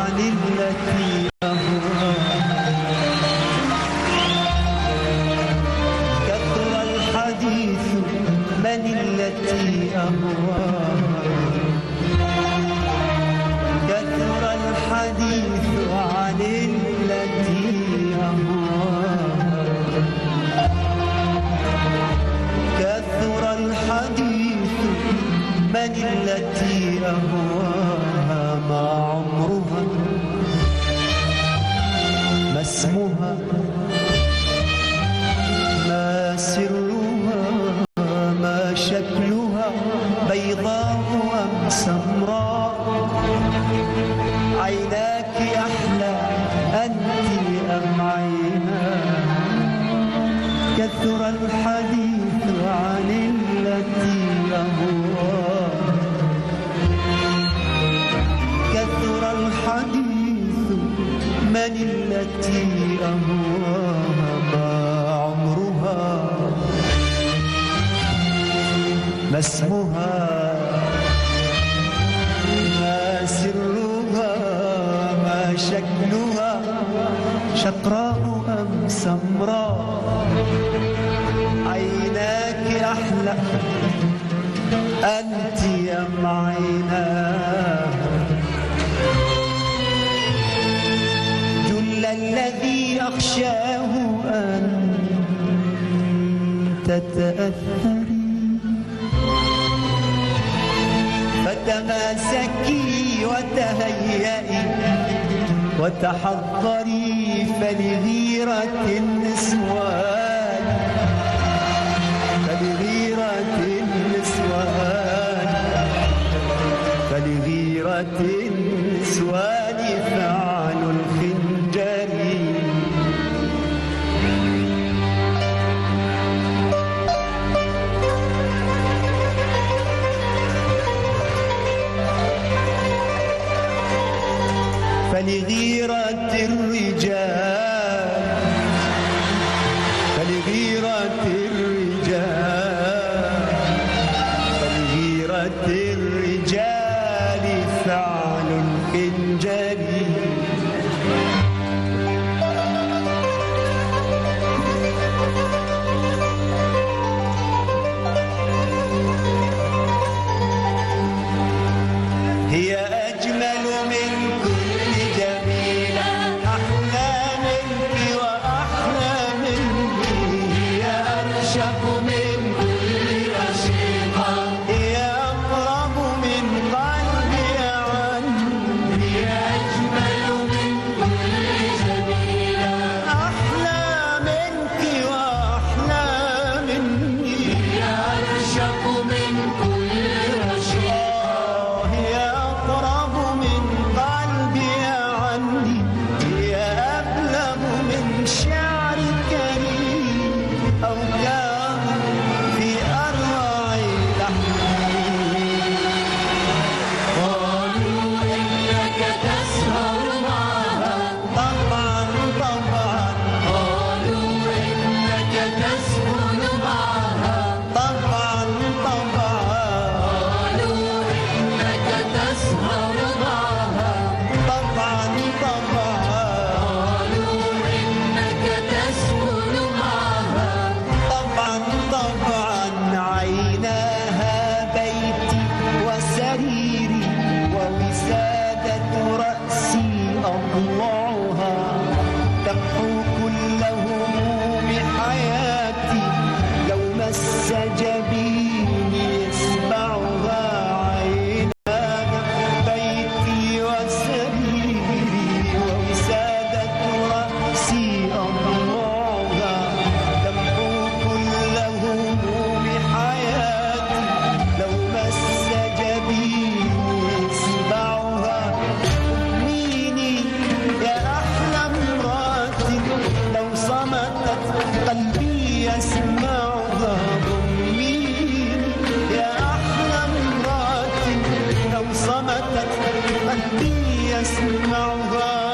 عن التي أهواها. كثر الحديث من التي أهواها. كثر الحديث عن التي أهواها. كثر الحديث من التي أهواها. ما عمرها ما اسمها ما سرها ما شكلها بيضاء أم سمراء. عيناك أحلى أنت أم عيناها. كثر الحديث عن التي أهواها. كثر الحديث من التي أهواها. ما عمرها ما اسمها ما سرها ما شكلها شقراء أم سمراء. عيناك أحلى أنت أم عيناها. جل الذي أخشاه أن تتأثري فتماسكي وتهيئي وتحضري فلغيرة النسوان. فلغيرة النسوان. فلغيرة النسوان فعل الخنجر. فلغيرة الرجال. فلغيرة الرجال. فلغيرة الرجال فعل الخنجر. هي أجمل من كل جميلة أحلى منك وأحلى مني. هي أرشق من كل رشيقة هي أقرب من قلبي عني. هي أجمل من كل جميلة أحلى منك وأحلى مني. هي أرشق من كل رشيقة هي أقرب من قلبي عني. هي أبلغ من شعر كريم أو كان في أروع لحني. قالوا إنك تسهر معها. طبعا طبعا. قالوا إنك تسكن معها. طبعا طبعا. قالوا إنك تسهر معها. طبعا طبعا. قالوا إنك تسكن معها. طبعا طبعا. عيناها بيتي وسريري ووسادة رأسي أضلعها. تمحو كل هموم حياتي لو مس جبيني يسمعها. عيناها بيتي وسريري ووسادة رأسي أضلعها. تمحو كل هموم حياتي لو مس جبيني يسمعها. أميني يا أحلى امرأة لو صمتت قلبي يسمعها. أميني يا أحلى امرأة لو صمتت قلبي يسمعها.